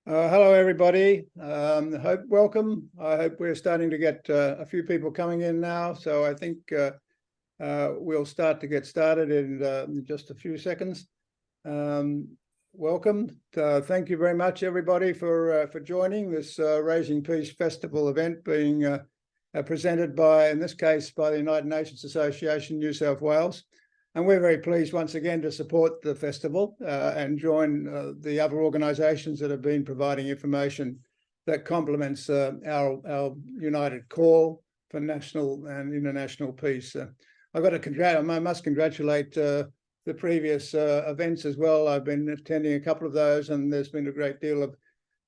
Hello, everybody. Welcome. I hope we're starting to get a few people coming in now. So I think we'll start to get started in just a few seconds. Welcome. Thank you very much, everybody, for joining this Raising Peace Festival event being presented by, in this case, by the United Nations Association, New South Wales. And we're very pleased once again to support the festival and join the other organisations that have been providing information that complements our united call for national and international peace. I must congratulate the previous events as well. I've been attending a couple of those, and there's been a great deal of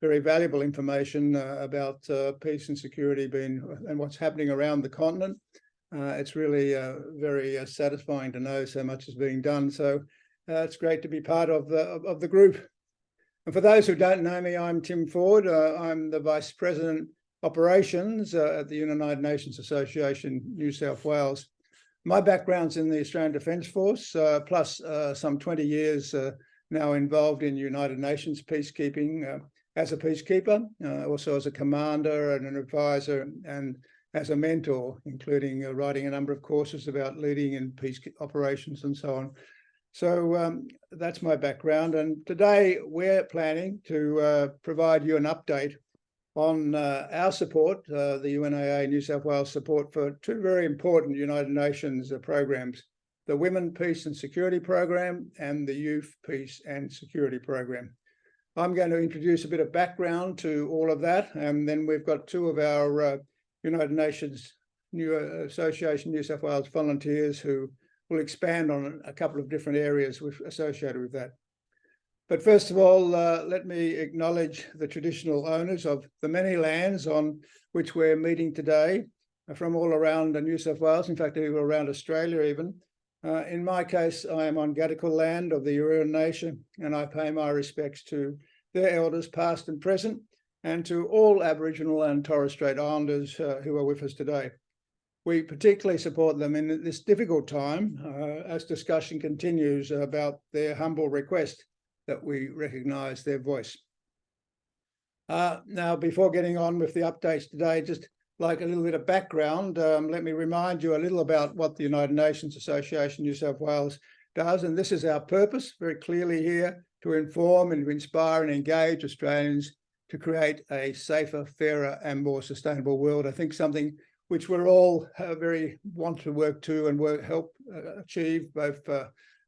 very valuable information about peace and security and what's happening around the continent. It's really very satisfying to know so much is being done. So it's great to be part of the group. And for those who don't know me, I'm Tim Ford. I'm the Vice President Operations at the United Nations Association, New South Wales. My background's in the Australian Defence Force, plus some 20 years now involved in United Nations peacekeeping as a peacekeeper, also as a commander and an advisor, and as a mentor, including writing a number of courses about leading in peace operations and so on. So that's my background. And today we're planning to provide you an update on our support, the UNAA New South Wales support for two very important United Nations programs, the Women, Peace and Security Program and the Youth Peace and Security Program. I'm going to introduce a bit of background to all of that, and then we've got two of our United Nations Association New South Wales volunteers who will expand on a couple of different areas associated with that. But first of all, let me acknowledge the traditional owners of the many lands on which we're meeting today from all around New South Wales, in fact, even around Australia even. In my case, I am on Gadigal land of the Eora Nation, and I pay my respects to their elders past and present, and to all Aboriginal and Torres Strait Islanders who are with us today. We particularly support them in this difficult time as discussion continues about their humble request that we recognise their voice. Now, before getting on with the updates today, just like a little bit of background, let me remind you a little about what the United Nations Association New South Wales does. And this is our purpose, very clearly here, to inform and to inspire and engage Australians to create a safer, fairer and more sustainable world. I think something which we're all very want to work to and help achieve both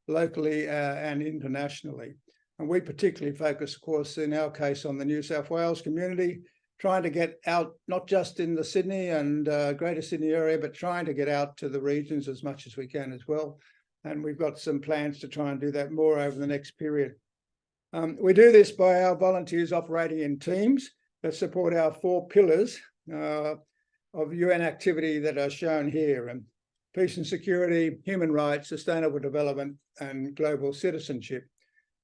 locally and internationally. And we particularly focus, of course, in our case on the New South Wales community, trying to get out, not just in the Sydney and Greater Sydney area, but trying to get out to the regions as much as we can as well. And we've got some plans to try and do that more over the next period. We do this by our volunteers operating in teams that support our four pillars of UN activity that are shown here: peace and security, human rights, sustainable development, and global citizenship.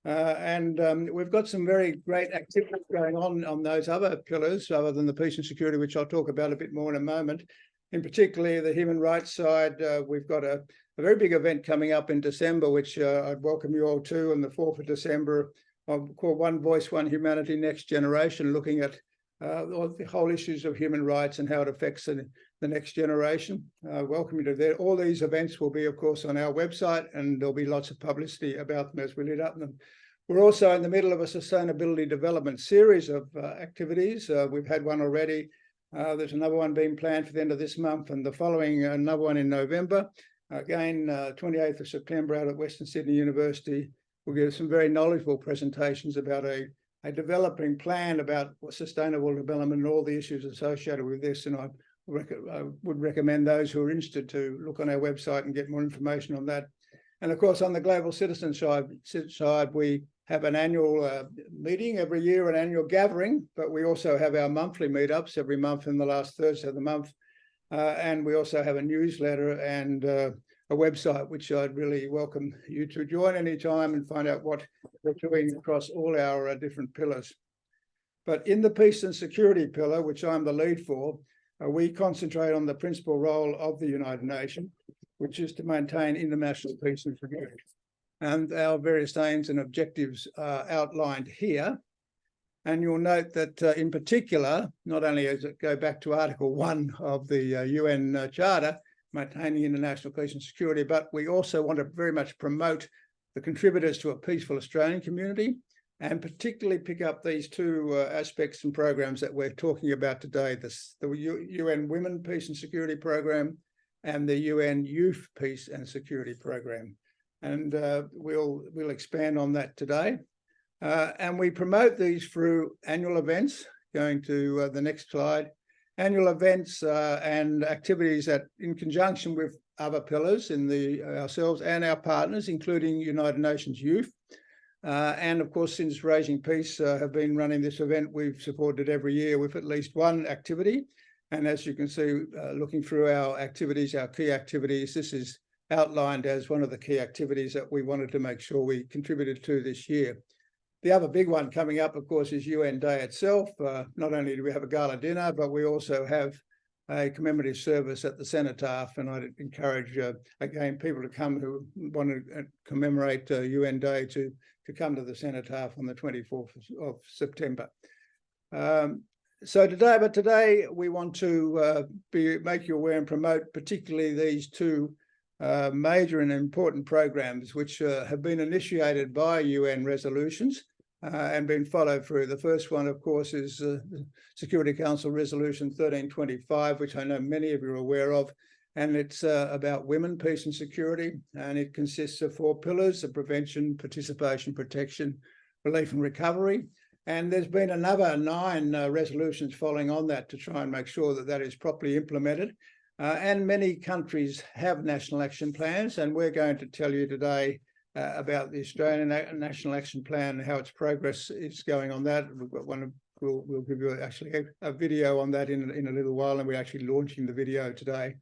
We've got some very great activities going on those other pillars, other than the peace and security, which I'll talk about a bit more in a moment. In particular, the human rights side, we've got a very big event coming up in December, which I'd welcome you all to, on the 4th of December, called One Voice, One Humanity, Next Generation, looking at the whole issues of human rights and how it affects the next generation. Welcome you to there. All these events will be, of course, on our website, and there'll be lots of publicity about them as we lead up to them. We're also in the middle of a sustainability development series of activities. We've had one already. There's another one being planned for the end of this month, and the following another one in November. Again, 28th of September out at Western Sydney University. We'll give some very knowledgeable presentations about a developing plan about sustainable development and all the issues associated with this. And I would recommend those who are interested to look on our website and get more information on that. And of course, on the global citizen side, we have an annual meeting every year, an annual gathering, but we also have our monthly meetups every month in the last Thursday of the month. And we also have a newsletter and a website, which I'd really welcome you to join anytime and find out what we're doing across all our different pillars. But in the peace and security pillar, which I'm the lead for, we concentrate on the principal role of the United Nations, which is to maintain international peace and security. And our various aims and objectives are outlined here. And you'll note that in particular, not only does it go back to Article 1 of the UN Charter, maintaining international peace and security, but we also want to very much promote the contributors to a peaceful Australian community, and particularly pick up these two aspects and programs that we're talking about today, the UN Women Peace and Security Program and the UN Youth Peace and Security Program. And we'll expand on that today. And we promote these through annual events, going to the next slide, annual events and activities that in conjunction with other pillars in ourselves and our partners, including United Nations Youth. And of course, since Raising Peace have been running this event, we've supported every year with at least one activity. And as you can see, looking through our activities, our key activities, this is outlined as one of the key activities that we wanted to make sure we contributed to this year. The other big one coming up, of course, is UN Day itself. Not only do we have a gala dinner, but we also have a commemorative service at the Cenotaph. And I'd encourage, again, people to come who want to commemorate UN Day to come to the Cenotaph on the 24th of September. So today we want to make you aware and promote particularly these two major and important programs which have been initiated by UN resolutions and been followed through. The first one, of course, is the Security Council Resolution 1325, which I know many of you are aware of, and it's about women, peace and security, and it consists of 4 pillars: of prevention, participation, protection, relief and recovery. And there's been another 9 resolutions following on that to try and make sure that that is properly implemented. And many countries have national action plans, and we're going to tell you today about the Australian National Action Plan and how its progress is going on that. We've got one. We'll give you actually a video on that in a little while, and we're actually launching the video today.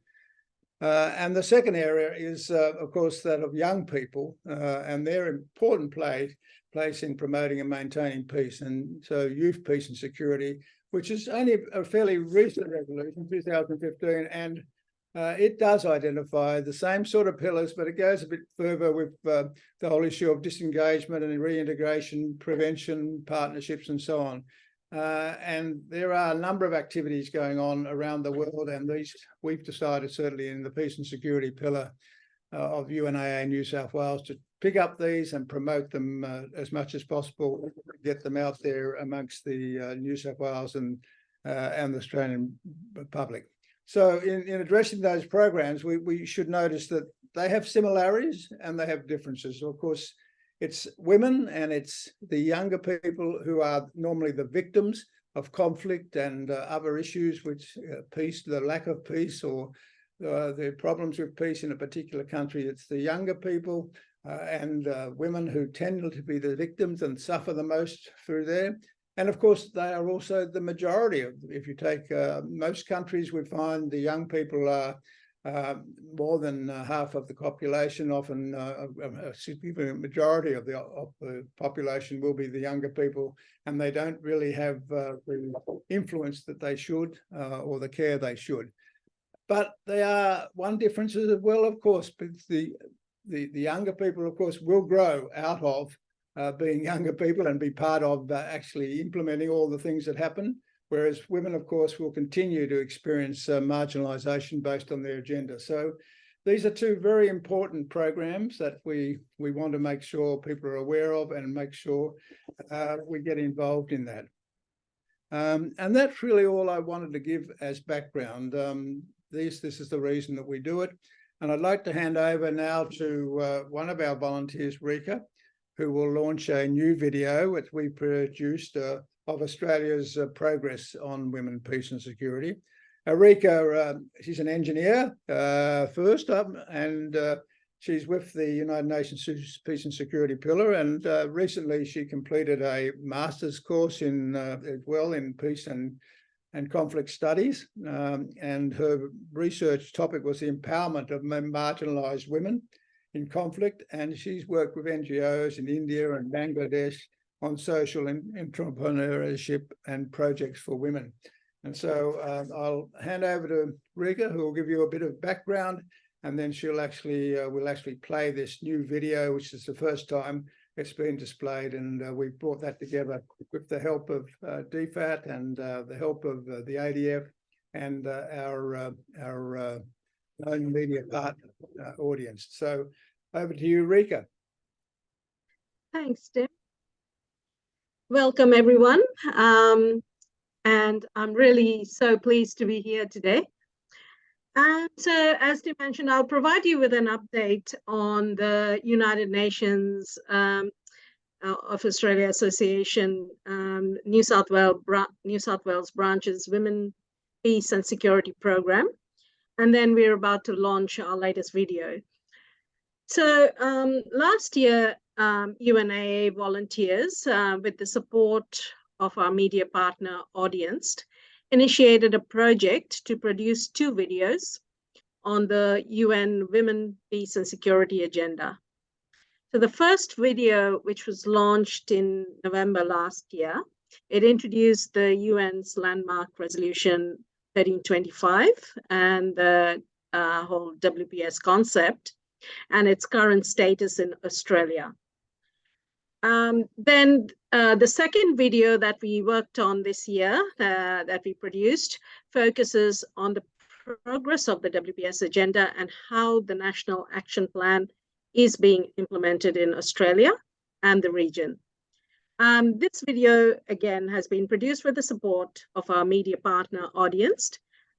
And the second area is, of course, that of young people and their important place in promoting and maintaining peace. And so youth peace and security, which is only a fairly recent resolution, 2015, and it does identify the same sort of pillars, but it goes a bit further with the whole issue of disengagement and reintegration, prevention, partnerships, and so on. And there are a number of activities going on around the world, and these we've decided, certainly in the peace and security pillar of UNAA New South Wales, to pick up these and promote them as much as possible, get them out there amongst the New South Wales and the Australian public. So in addressing those programs, we should notice that they have similarities and they have differences. Of course, it's women and it's the younger people who are normally the victims of conflict and other issues, which peace, the lack of peace or the problems with peace in a particular country. It's the younger people and women who tend to be the victims and suffer the most through there. And of course, they are also the majority of, if you take most countries, we find the young people are more than half of the population. Often a significant majority of the population will be the younger people, and they don't really have the influence that they should or the care they should. But there are one difference as well, of course, but the younger people, of course, will grow out of being younger people and be part of actually implementing all the things that happen, whereas women, of course, will continue to experience marginalisation based on their gender. So these are two very important programs that we want to make sure people are aware of and make sure we get involved in that. And that's really all I wanted to give as background. This is the reason that we do it. And I'd like to hand over now to one of our volunteers, Rika, who will launch a new video which we produced of Australia's progress on women, peace and security. Rika, she's an engineer first up, and she's with the United Nations Peace and Security Pillar, and recently she completed a master's course in peace and conflict studies, and her research topic was the empowerment of marginalised women in conflict, and she's worked with NGOs in India and Bangladesh on social entrepreneurship and projects for women. And so I'll hand over to Rika, who will give you a bit of background, and then she'll actually will play this new video, which is the first time it's been displayed, and we brought that together with the help of DFAT and the help of the ADF and our own media partner audience. So over to you, Rika. Thanks, Tim. Welcome, everyone. And I'm really so pleased to be here today. And so, as Tim mentioned, I'll provide you with an update on the United Nations of Australia Association, New South Wales branch's Women, Peace and Security Program. And then we're about to launch our latest video. So last year, UNAA volunteers, with the support of our media partner audience, initiated a project to produce 2 videos on the UN Women, Peace and Security agenda. So the first video, which was launched in November last year, it introduced the UN's landmark resolution 1325 and the whole WPS concept and its current status in Australia. Then the second video that we worked on this year, that we produced, focuses on the progress of the WPS agenda and how the National Action Plan is being implemented in Australia and the region. This video, again, has been produced with the support of our media partner audience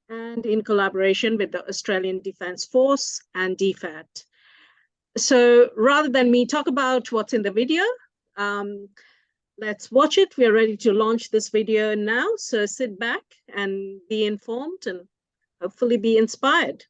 and in collaboration with the Australian Defence Force and DFAT. So rather than me talk about what's in the video, let's watch it. We're ready to launch this video now. So sit back and be informed and hopefully be inspired.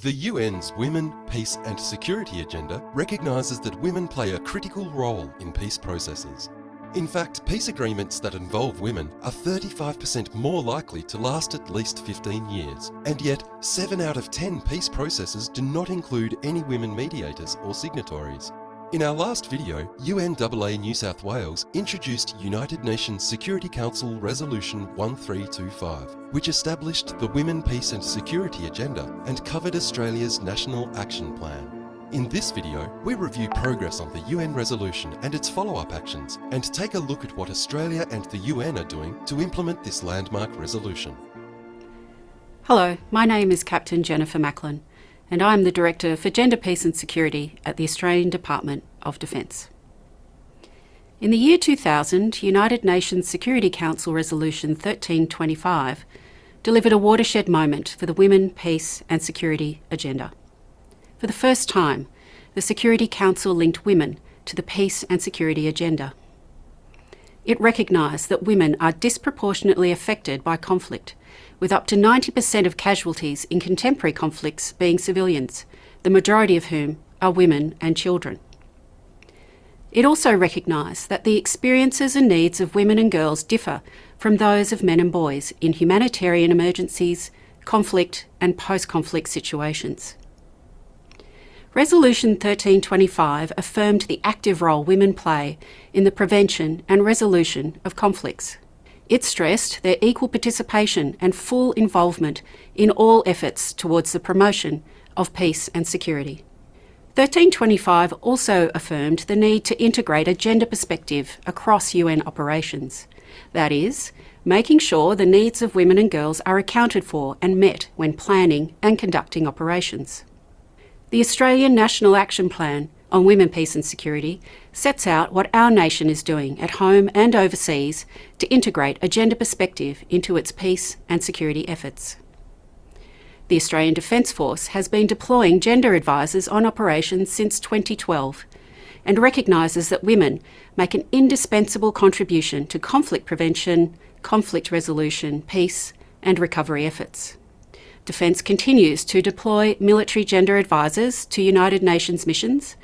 The UN's Women, Peace and Security agenda recognises that women play a critical role in peace processes. In fact, peace agreements that involve women are 35% more likely to last at least 15 years. And yet, 7 out of 10 peace processes do not include any women mediators or signatories. In our last video, UNAA New South Wales introduced United Nations Security Council Resolution 1325, which established the Women, Peace and Security agenda and covered Australia's National Action Plan. In this video, we review progress on the UN resolution and its follow-up actions, and take a look at what Australia and the UN are doing to implement this landmark resolution. Hello, my name is Captain Jennifer Macklin, and I am the Director for Gender, Peace and Security at the Australian Department of Defence. In the year 2000, United Nations Security Council Resolution 1325 delivered a watershed moment for the Women, Peace and Security agenda. For the first time, the Security Council linked women to the peace and security agenda. It recognised that women are disproportionately affected by conflict, with up to 90% of casualties in contemporary conflicts being civilians, the majority of whom are women and children. It also recognised that the experiences and needs of women and girls differ from those of men and boys in humanitarian emergencies, conflict and post-conflict situations. Resolution 1325 affirmed the active role women play in the prevention and resolution of conflicts. It stressed their equal participation and full involvement in all efforts towards the promotion of peace and security. 1325 also affirmed the need to integrate a gender perspective across UN operations. That is, making sure the needs of women and girls are accounted for and met when planning and conducting operations. The Australian National Action Plan on Women, Peace and Security sets out what our nation is doing at home and overseas to integrate a gender perspective into its peace and security efforts. The Australian Defence Force has been deploying gender advisors on operations since 2012 and recognises that women make an indispensable contribution to conflict prevention, conflict resolution, peace and recovery efforts. Defence continues to deploy military gender advisors to United Nations missions,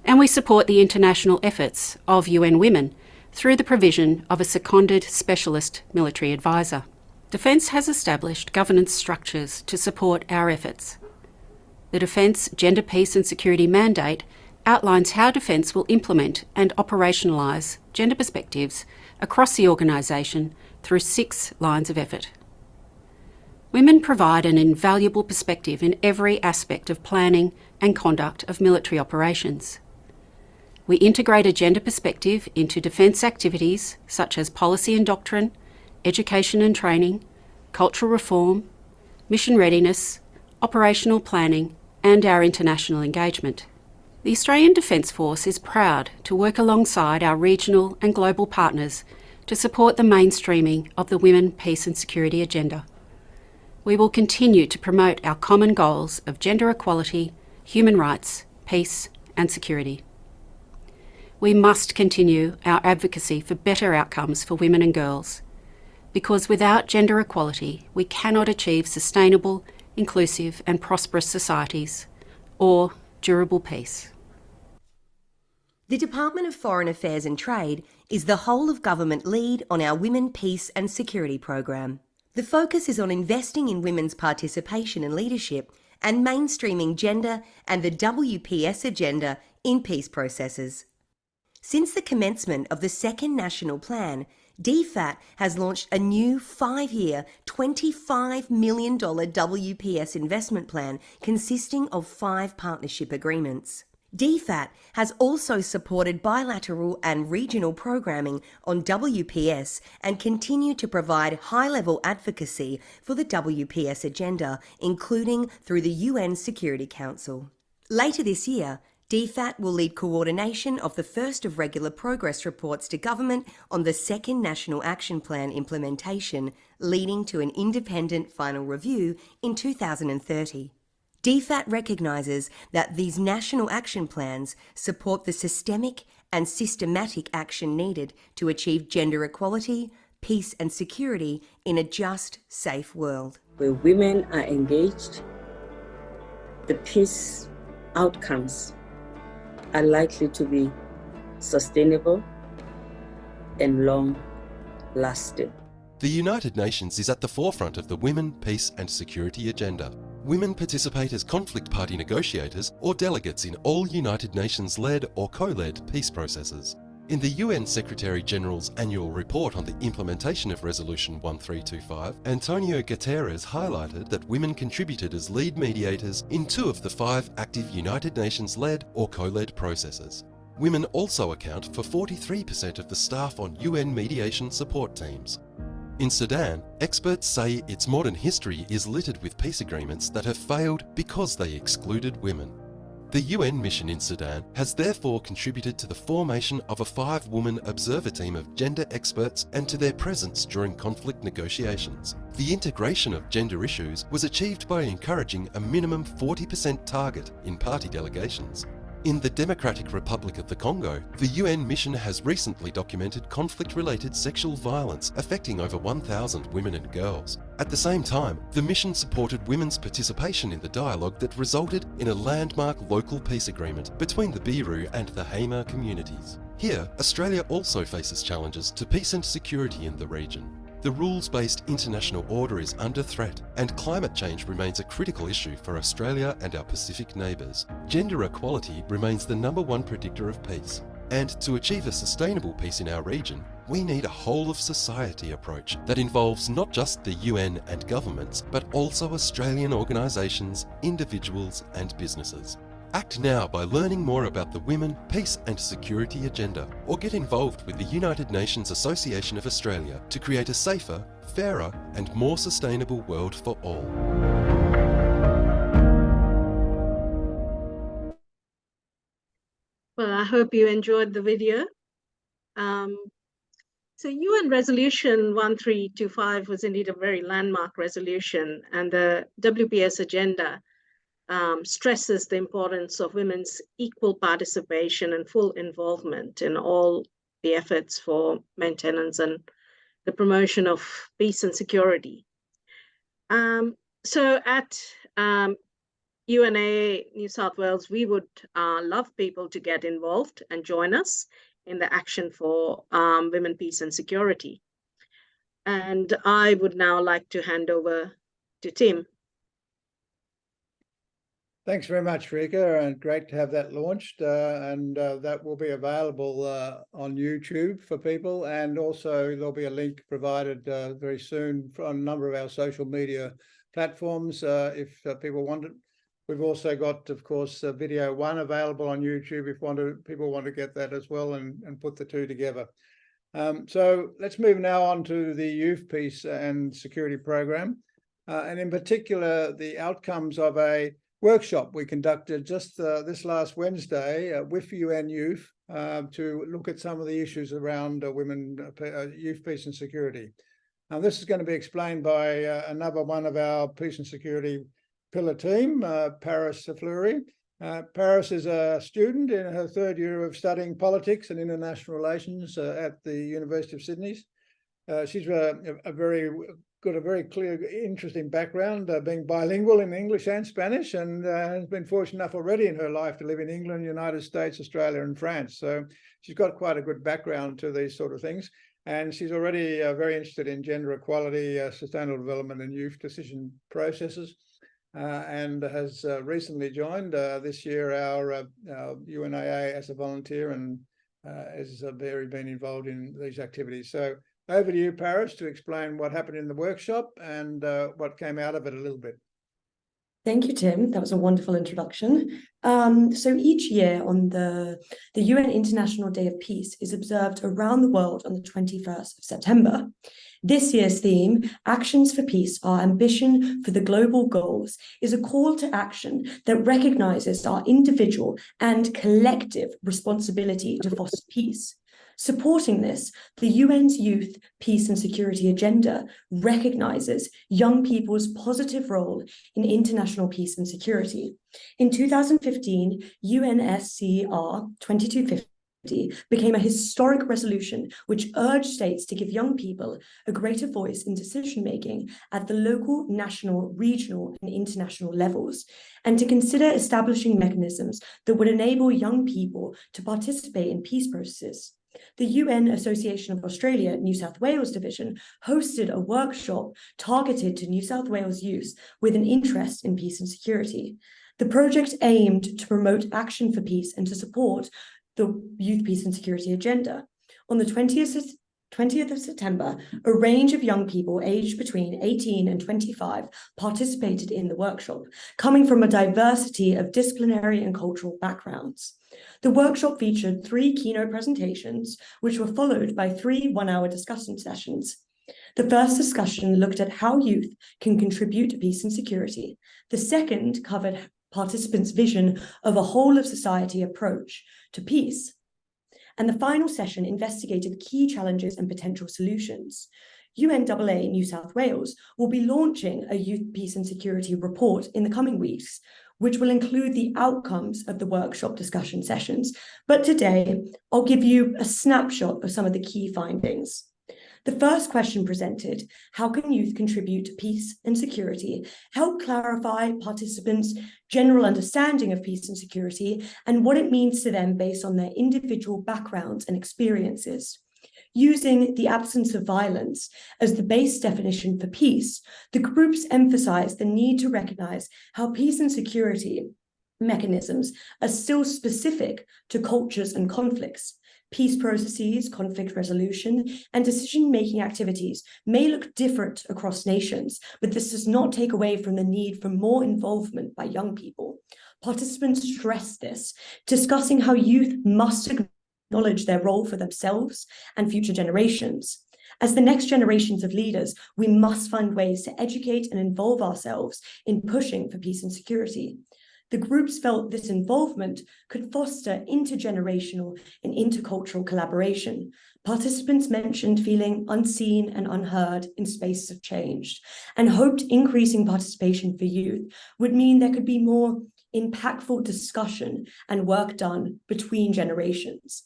and we support the international efforts of UN Women through the provision of a seconded specialist military advisor. Defence has established governance structures to support our efforts. The Defence Gender, Peace and Security Mandate outlines how Defence will implement and operationalise gender perspectives across the organisation through 6 lines of effort. Women provide an invaluable perspective in every aspect of planning and conduct of military operations. We integrate a gender perspective into defence activities such as policy and doctrine, education and training, cultural reform, mission readiness, operational planning, and our international engagement. The Australian Defence Force is proud to work alongside our regional and global partners to support the mainstreaming of the Women, Peace and Security agenda. We will continue to promote our common goals of gender equality, human rights, peace and security. We must continue our advocacy for better outcomes for women and girls, because without gender equality, we cannot achieve sustainable, inclusive and prosperous societies or durable peace. The Department of Foreign Affairs and Trade is the whole-of-government lead on our Women, Peace and Security program. The focus is on investing in women's participation and leadership and mainstreaming gender and the WPS agenda in peace processes. Since the commencement of the second national plan, DFAT has launched a new 5-year, $25 million WPS investment plan consisting of 5 partnership agreements. DFAT has also supported bilateral and regional programming on WPS and continued to provide high-level advocacy for the WPS agenda, including through the UN Security Council. Later this year, DFAT will lead coordination of the first of regular progress reports to government on the second National Action Plan implementation, leading to an independent final review in 2030. DFAT recognises that these national action plans support the systemic and systematic action needed to achieve gender equality, peace and security in a just, safe world. Where women are engaged, the peace outcomes are likely to be sustainable and long-lasting. The United Nations is at the forefront of the Women, Peace and Security agenda. Women participate as conflict party negotiators or delegates in all United Nations-led or co-led peace processes. In the UN Secretary-General's annual report on the implementation of Resolution 1325, Antonio Guterres highlighted that women contributed as lead mediators in 2 of the 5 active United Nations-led or co-led processes. Women also account for 43% of the staff on UN mediation support teams. In Sudan, experts say its modern history is littered with peace agreements that have failed because they excluded women. The UN mission in Sudan has therefore contributed to the formation of a 5-woman observer team of gender experts and to their presence during conflict negotiations. The integration of gender issues was achieved by encouraging a minimum 40% target in party delegations. In the Democratic Republic of the Congo, the UN mission has recently documented conflict-related sexual violence affecting over 1,000 women and girls. At the same time, the mission supported women's participation in the dialogue that resulted in a landmark local peace agreement between the Biru and the Hamer communities. Here, Australia also faces challenges to peace and security in the region. The rules-based international order is under threat, and climate change remains a critical issue for Australia and our Pacific neighbours. Gender equality remains the #1 predictor of peace. And to achieve a sustainable peace in our region, we need a whole-of-society approach that involves not just the UN and governments, but also Australian organisations, individuals and businesses. Act now by learning more about the Women, Peace and Security agenda, or get involved with the United Nations Association of Australia to create a safer, fairer and more sustainable world for all. Well, I hope you enjoyed the video. So UN Resolution 1325 was indeed a very landmark resolution, and the WPS agenda stresses the importance of women's equal participation and full involvement in all the efforts for maintenance and the promotion of peace and security. So at UNAA New South Wales, we would love people to get involved and join us in the action for women, peace and security. And I would now like to hand over to Tim. Thanks very much, Rika, and great to have that launched. That will be available on YouTube for people, and also there'll be a link provided very soon on a number of our social media platforms if people want it. We've also got, of course, video one available on YouTube if people want to get that as well and put the two together. So let's move now on to the Youth Peace and Security Program, and in particular the outcomes of a workshop we conducted just this last Wednesday with UN Youth to look at some of the issues around youth peace and security. Now, this is going to be explained by another one of our peace and security pillar team, Paris Fleury. Paris is a student in her third year of studying politics and international relations at the University of Sydney. She's got a very clear, interesting background, being bilingual in English and Spanish, and has been fortunate enough already in her life to live in England, United States, Australia, and France. So she's got quite a good background to these sort of things. And she's already very interested in gender equality, sustainable development, and youth decision processes, and has recently joined this year our UNAA as a volunteer, and has been involved in these activities. So over to you, Paris, to explain what happened in the workshop and what came out of it a little bit. Thank you, Tim. That was a wonderful introduction. So each year on the UN International Day of Peace is observed around the world on the 21st of September. This year's theme, Actions for Peace, Our Ambition for the Global Goals, is a call to action that recognizes our individual and collective responsibility to foster peace. Supporting this, the UN's Youth, Peace and Security Agenda recognizes young people's positive role in international peace and security. In 2015, UNSCR 2250 became a historic resolution which urged states to give young people a greater voice in decision-making at the local, national, regional, and international levels, and to consider establishing mechanisms that would enable young people to participate in peace processes. The UN Association of Australia New South Wales Division hosted a workshop targeted to New South Wales youth with an interest in peace and security. The project aimed to promote action for peace and to support the Youth, Peace and Security Agenda. On the 20th of September, a range of young people aged between 18 and 25 participated in the workshop, coming from a diversity of disciplinary and cultural backgrounds. The workshop featured 3 keynote presentations, which were followed by 3 one-hour discussion sessions. The first discussion looked at how youth can contribute to peace and security. The second covered participants' vision of a whole-of-society approach to peace. And the final session investigated key challenges and potential solutions. UNAA New South Wales will be launching a Youth, Peace and Security report in the coming weeks, which will include the outcomes of the workshop discussion sessions. But today, I'll give you a snapshot of some of the key findings. The first question presented, how can youth contribute to peace and security, help clarify participants' general understanding of peace and security and what it means to them based on their individual backgrounds and experiences. Using the absence of violence as the base definition for peace, the groups emphasized the need to recognize how peace and security mechanisms are still specific to cultures and conflicts. Peace processes, conflict resolution, and decision-making activities may look different across nations, but this does not take away from the need for more involvement by young people. Participants stressed this, discussing how youth must acknowledge their role for themselves and future generations. As the next generations of leaders, we must find ways to educate and involve ourselves in pushing for peace and security. The groups felt this involvement could foster intergenerational and intercultural collaboration. Participants mentioned feeling unseen and unheard in spaces of change, and hoped increasing participation for youth would mean there could be more impactful discussion and work done between generations.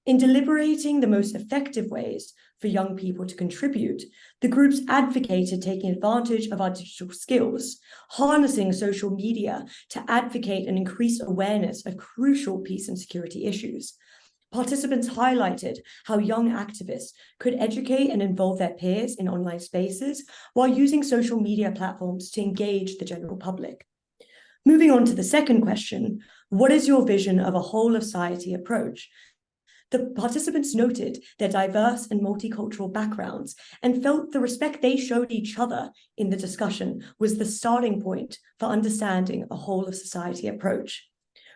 In deliberating the most effective ways for young people to contribute, the groups advocated taking advantage of our digital skills, harnessing social media to advocate and increase awareness of crucial peace and security issues. Participants highlighted how young activists could educate and involve their peers in online spaces while using social media platforms to engage the general public. Moving on to the second question, what is your vision of a whole of society approach? The participants noted their diverse and multicultural backgrounds and felt the respect they showed each other in the discussion was the starting point for understanding a whole of society approach.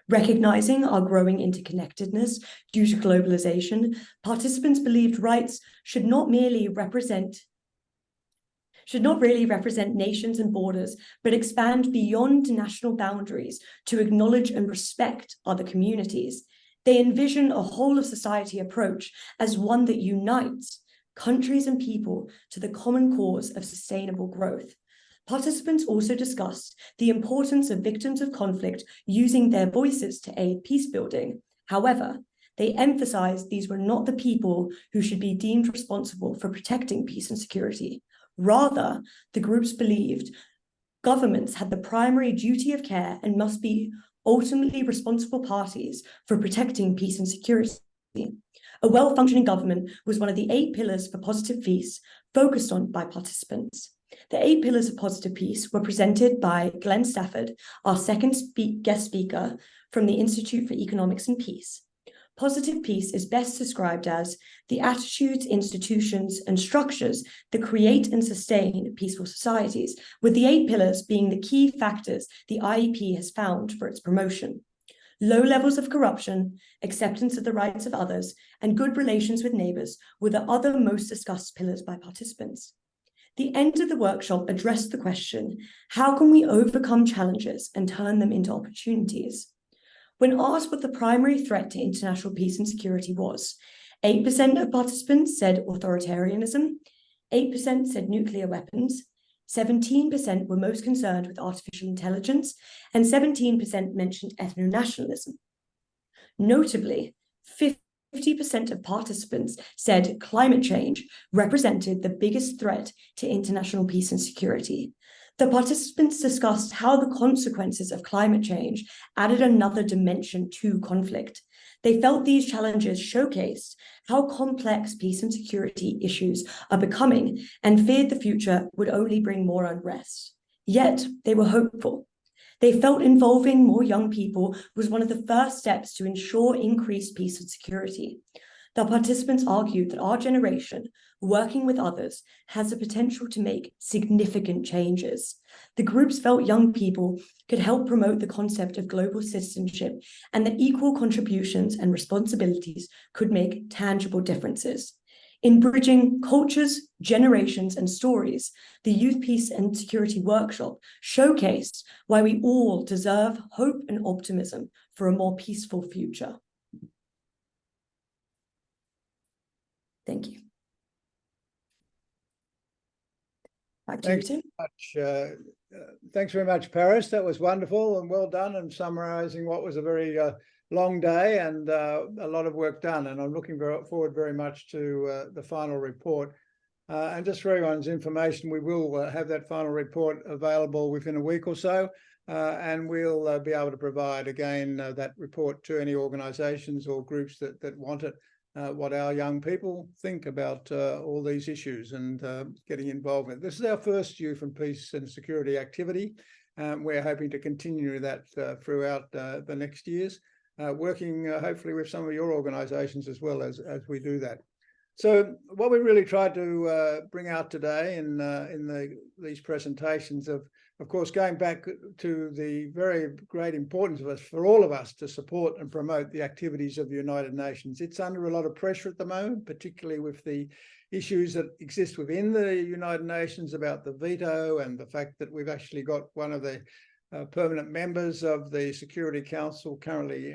Recognizing our growing interconnectedness due to globalization, participants believed rights should not really represent nations and borders, but expand beyond national boundaries to acknowledge and respect other communities. They envision a whole of society approach as one that unites countries and people to the common cause of sustainable growth. Participants also discussed the importance of victims of conflict using their voices to aid peace building. However, they emphasized these were not the people who should be deemed responsible for protecting peace and security. Rather, the groups believed governments had the primary duty of care and must be ultimately responsible parties for protecting peace and security. A well-functioning government was one of the 8 pillars for positive peace focused on by participants. The 8 pillars of positive peace were presented by Glenn Stafford, our second guest speaker from the Institute for Economics and Peace. Positive peace is best described as the attitudes, institutions, and structures that create and sustain peaceful societies, with the 8 pillars being the key factors the IEP has found for its promotion. Low levels of corruption, acceptance of the rights of others, and good relations with neighbours were the other most discussed pillars by participants. The end of the workshop addressed the question, how can we overcome challenges and turn them into opportunities? When asked what the primary threat to international peace and security was, 8% of participants said authoritarianism, 8% said nuclear weapons, 17% were most concerned with artificial intelligence, and 17% mentioned ethno-nationalism. Notably, 50% of participants said climate change represented the biggest threat to international peace and security. The participants discussed how the consequences of climate change added another dimension to conflict. They felt these challenges showcased how complex peace and security issues are becoming and feared the future would only bring more unrest. Yet, they were hopeful. They felt involving more young people was one of the first steps to ensure increased peace and security. The participants argued that our generation, working with others, has the potential to make significant changes. The groups felt young people could help promote the concept of global citizenship and that equal contributions and responsibilities could make tangible differences. In bridging cultures, generations, and stories, the Youth Peace and Security Workshop showcased why we all deserve hope and optimism for a more peaceful future. Thank you. Back to you, Tim. Thanks very much, Paris. That was wonderful and well done in summarising what was a very long day and a lot of work done. And I'm looking forward very much to the final report. And just for everyone's information, we will have that final report available within a week or so. And we'll be able to provide, again, that report to any organisations or groups that want it. What our young people think about all these issues and getting involved with. This is our first Youth and Peace and Security activity. We're hoping to continue that throughout the next years, working hopefully with some of your organisations as well as we do that. So what we really tried to bring out today in these presentations of course, going back to the very great importance of us, for all of us to support and promote the activities of the United Nations. It's under a lot of pressure at the moment, particularly with the issues that exist within the United Nations about the veto and the fact that we've actually got one of the permanent members of the Security Council currently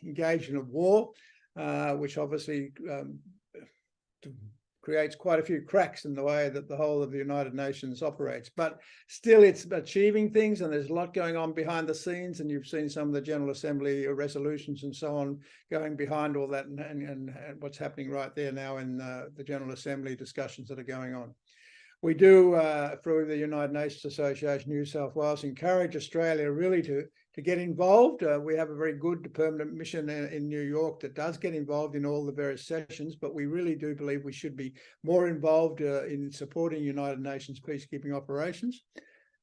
engaged in a war, which obviously creates quite a few cracks in the way that the whole of the United Nations operates. But still, it's achieving things, and there's a lot going on behind the scenes, and you've seen some of the General Assembly resolutions and so on going behind all that and what's happening right there now in the General Assembly discussions that are going on. We do, through the United Nations Association New South Wales, encourage Australia really to get involved. We have a very good permanent mission in New York that does get involved in all the various sessions, but we really do believe we should be more involved in supporting United Nations peacekeeping operations.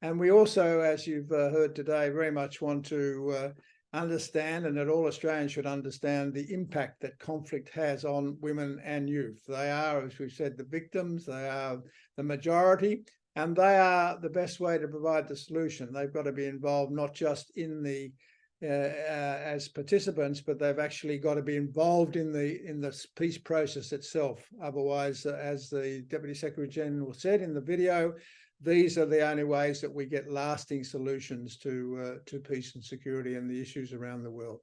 And we also, as you've heard today, very much want to understand, and that all Australians should understand, the impact that conflict has on women and youth. They are, as we've said, the victims, they are the majority, and they are the best way to provide the solution. They've got to be involved not just in the as participants, but they've actually got to be involved in the peace process itself. Otherwise, as the Deputy Secretary General said in the video, these are the only ways that we get lasting solutions to peace and security and the issues around the world.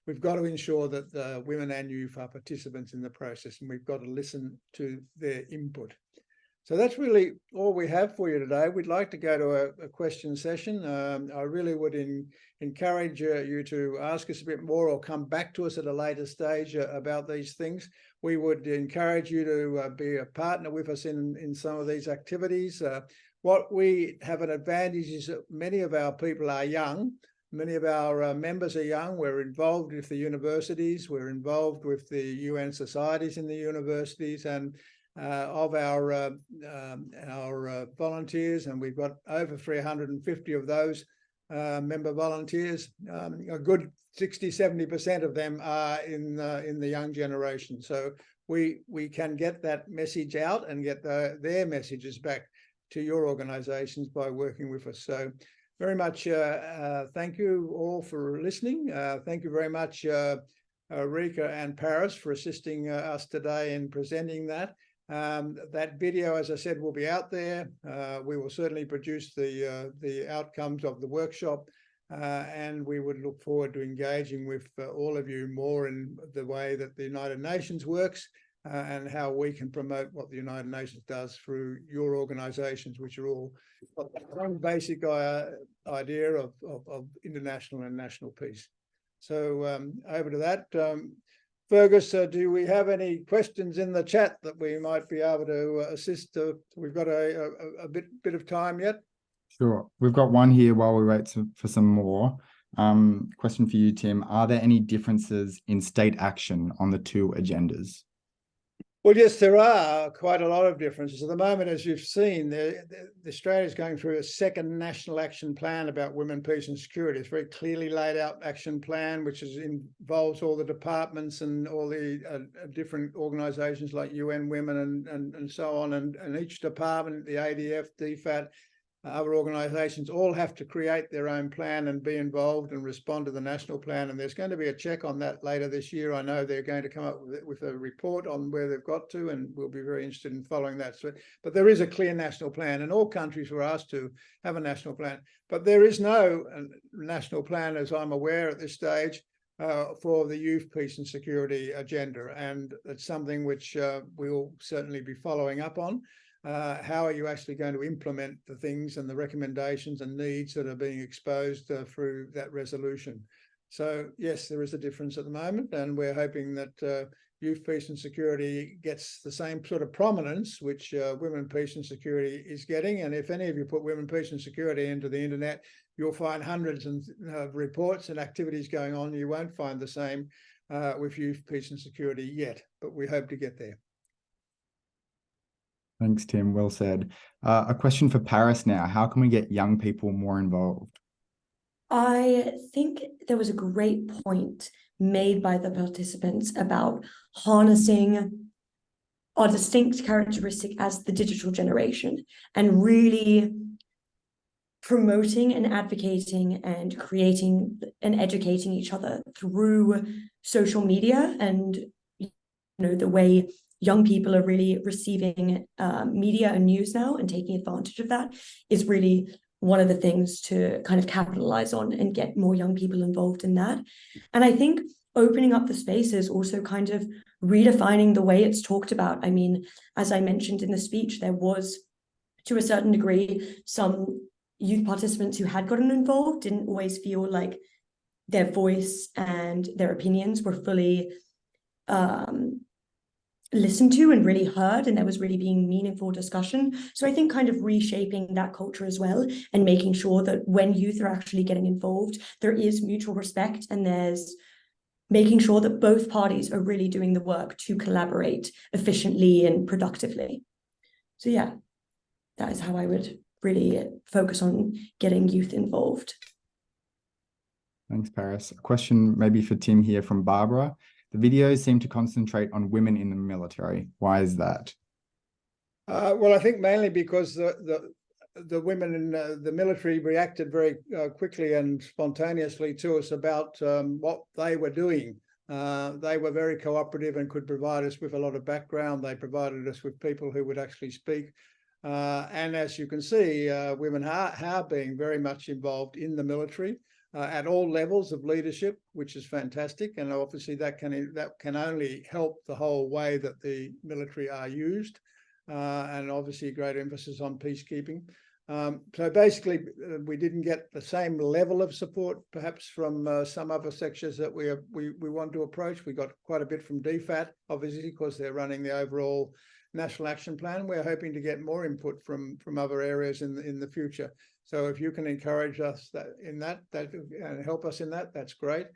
We've got to ensure that women and youth are participants in the process, and we've got to listen to their input. So that's really all we have for you today. We'd like to go to a question session. I really would encourage you to ask us a bit more or come back to us at a later stage about these things. We would encourage you to be a partner with us in some of these activities. What we have an advantage is that many of our people are young. Many of our members are young. We're involved with the universities. We're involved with the UN societies in the universities, and of our volunteers, and we've got over 350 of those member volunteers. A good 60-70% of them are in the young generation. So we can get that message out and get their messages back to your organisations by working with us. So very much thank you all for listening. Thank you very much, Rika and Paris, for assisting us today in presenting that. That video, as I said, will be out there. We will certainly produce the outcomes of the workshop, and we would look forward to engaging with all of you more in the way that the United Nations works and how we can promote what the United Nations does through your organisations, which are all one basic idea of international and national peace. So over to that. Fergus, do we have any questions in the chat that we might be able to assist? We've got a bit of time yet. Sure. We've got one here while we wait for some more. Question for you, Tim. Are there any differences in state action on the two agendas? Well, yes, there are quite a lot of differences. At the moment, as you've seen, Australia is going through a second national action plan about women, peace and security. It's a very clearly laid out action plan, which involves all the departments and all the different organisations like UN Women and so on. And each department, the ADF, DFAT, other organisations all have to create their own plan and be involved and respond to the national plan. And there's going to be a check on that later this year. I know they're going to come up with a report on where they've got to, and we'll be very interested in following that. So, but there is a clear national plan, and all countries were asked to have a national plan. But there is no national plan, as I'm aware at this stage, for the youth, peace and security agenda. And it's something which we'll certainly be following up on. How are you actually going to implement the things and the recommendations and needs that are being exposed through that resolution? So yes, there is a difference at the moment, and we're hoping that youth, peace and security gets the same sort of prominence which women, peace and security is getting. And if any of you put women, peace and security into the internet, you'll find hundreds of reports and activities going on. You won't find the same with youth, peace and security yet, but we hope to get there. Thanks, Tim. Well said. A question for Paris now. How can we get young people more involved? I think there was a great point made by the participants about harnessing our distinct characteristic as the digital generation and really promoting and advocating and creating and educating each other through social media. And the way young people are really receiving media and news now and taking advantage of that is really one of the things to kind of capitalize on and get more young people involved in that. And I think opening up the space is also kind of redefining the way it's talked about. I mean, as I mentioned in the speech, there was, to a certain degree, some youth participants who had gotten involved didn't always feel like their voice and their opinions were fully listened to and really heard, and there was really being meaningful discussion. So I think kind of reshaping that culture as well and making sure that when youth are actually getting involved, there is mutual respect and there's making sure that both parties are really doing the work to collaborate efficiently and productively. So yeah, that is how I would really focus on getting youth involved. Thanks, Paris. A question maybe for Tim here from Barbara. The videos seem to concentrate on women in the military. Why is that? Well, I think mainly because the women in the military reacted very quickly and spontaneously to us about what they were doing. They were very cooperative and could provide us with a lot of background. They provided us with people who would actually speak. And as you can see, women are being very much involved in the military at all levels of leadership, which is fantastic. And obviously that can only help the whole way that the military are used. And obviously a great emphasis on peacekeeping. So basically, we didn't get the same level of support, perhaps from some other sectors that we want to approach. We got quite a bit from DFAT, obviously, because they're running the overall National Action Plan. We're hoping to get more input from other areas in the future. So if you can encourage us and help us in that, that's great.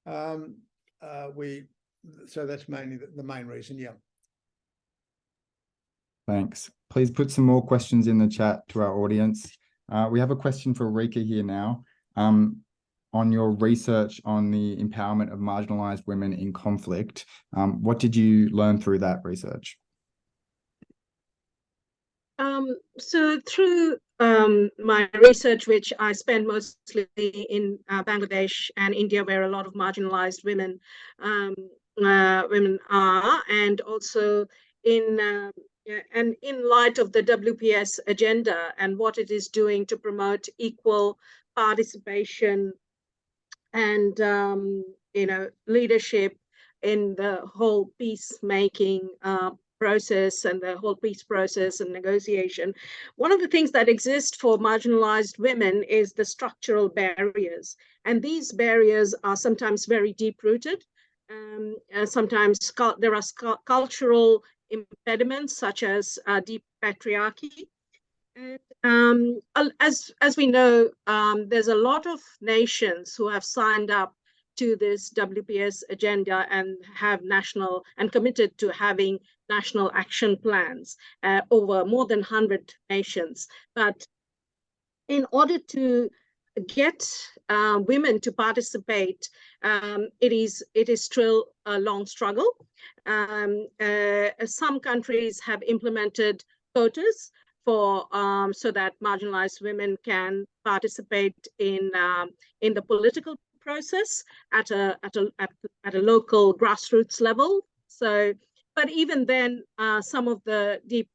So that's mainly the main reason, yeah. Thanks. Please put some more questions in the chat to our audience. We have a question for Rika here now. On your research on the empowerment of marginalised women in conflict, what did you learn through that research? So through my research, which I spent mostly in Bangladesh and India, where a lot of marginalised women are, and also in light of the WPS agenda and what it is doing to promote equal participation and leadership in the whole peacemaking process and the whole peace process and negotiation. One of the things that exist for marginalized women is the structural barriers. And these barriers are sometimes very deep-rooted. Sometimes there are cultural impediments such as deep patriarchy. And as we know, there's a lot of nations who have signed up to this WPS agenda and have committed to having national action plans over more than 100 nations. But in order to get women to participate, it is still a long struggle. Some countries have implemented quotas so that marginalized women can participate in the political process at a local grassroots level. So, but even then, some of the deep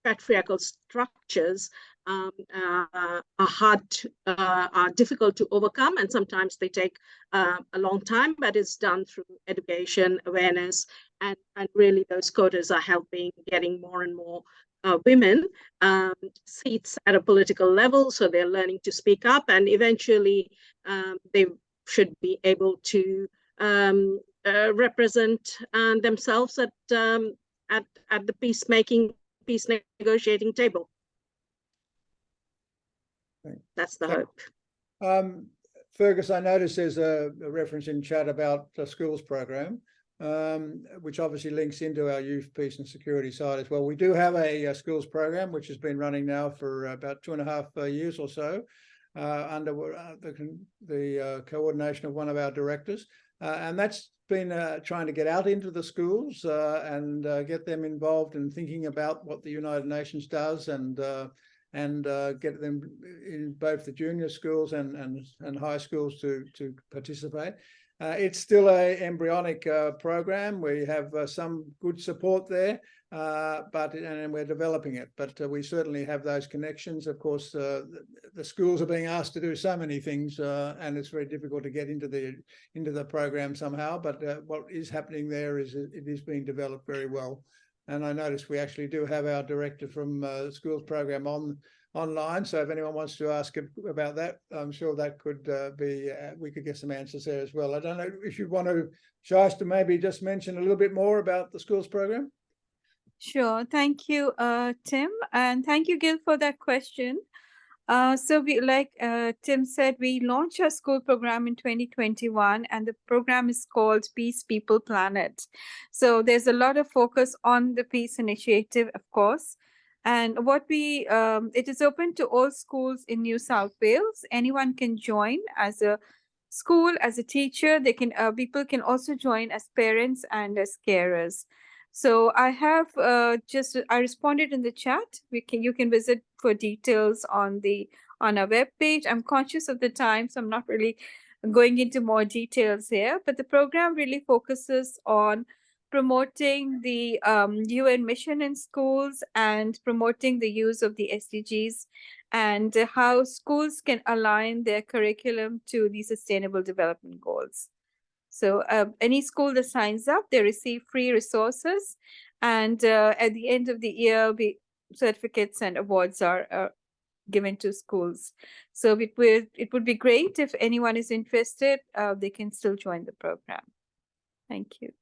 patriarchal structures are difficult to overcome, and sometimes they take a long time, but it's done through education, awareness, and really those quotas are helping getting more and more women seats at a political level, so they're learning to speak up, and eventually they should be able to represent themselves at the peace negotiating table. That's the hope. Fergus, I noticed there's a reference in chat about the schools program, which obviously links into our youth, peace and security side as well. We do have a schools program, which has been running now for about 2.5 years or so, under the coordination of one of our directors. And that's been trying to get out into the schools and get them involved in thinking about what the United Nations does, and get them in both the junior schools and high schools to participate. It's still an embryonic program. We have some good support there, and we're developing it. But we certainly have those connections. Of course, the schools are being asked to do so many things, and it's very difficult to get into the program somehow. But what is happening there is it is being developed very well. And I noticed we actually do have our director from the schools program online. So if anyone wants to ask about that, I'm sure that could we could get some answers there as well. I don't know if you want to, Shaista, maybe just mention a little bit more about the schools program. Sure. Thank you, Tim. And thank you, Gil, for that question. So we, like Tim said, we launched our school program in 2021, and the program is called Peace, People, Planet. So there's a lot of focus on the peace initiative, of course. And what it is open to all schools in New South Wales. Anyone can join as a school, as a teacher. They can people can also join as parents and as carers. So I have I responded in the chat. You can visit for details on our web page. I'm conscious of the time, so I'm not really going into more details here. But the program really focuses on promoting the UN mission in schools and promoting the use of the SDGs and how schools can align their curriculum to the Sustainable Development Goals. So any school that signs up, they receive free resources, and at the end of the year, certificates and awards are given to schools. So it would be great if anyone is interested, they can still join the program. Thank you.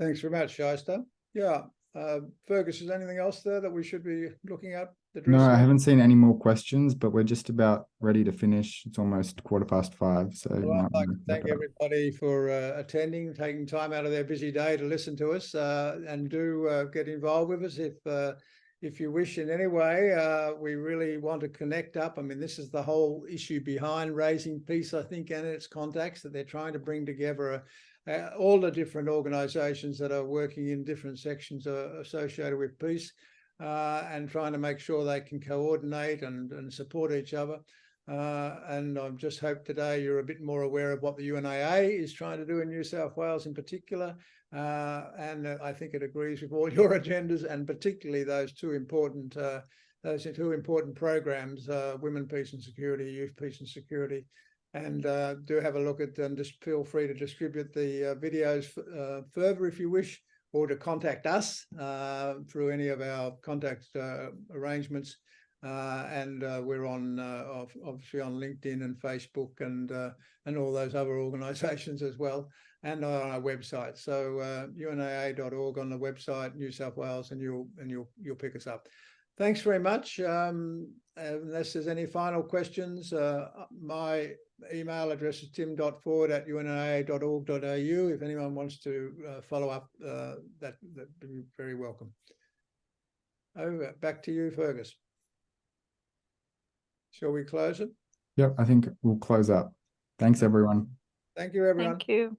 Thanks very much, Shaista. Yeah, Fergus, is there anything else there that we should be looking at? No, I haven't seen any more questions, but we're just about ready to finish. It's almost 5:15, so well, I'd like to thank everybody for attending, taking time out of their busy day to listen to us, and do get involved with us if you wish in any way. We really want to connect up. I mean, this is the whole issue behind Raising Peace, I think, and its contacts, that they're trying to bring together all the different organisations that are working in different sections associated with peace, and trying to make sure they can coordinate and support each other. And I just hope today you're a bit more aware of what the UNAA is trying to do in New South Wales in particular. And I think it agrees with all your agendas, and particularly those two important programs, Women, Peace and Security, Youth, Peace and Security. And do have a look at them. Just feel free to distribute the videos further if you wish, or to contact us through any of our contact arrangements. And we're on obviously on LinkedIn and Facebook and all those other organisations as well, and on our website. So unaa.org on the website, New South Wales, and you'll pick us up. Thanks very much. Unless there's any final questions, my email address is tim.ford@unaa.org.au. If anyone wants to follow up, that'd be very welcome. Over, back to you, Fergus. Shall we close it? Yep, I think we'll close up. Thanks, everyone. Thank you, everyone. Thank you.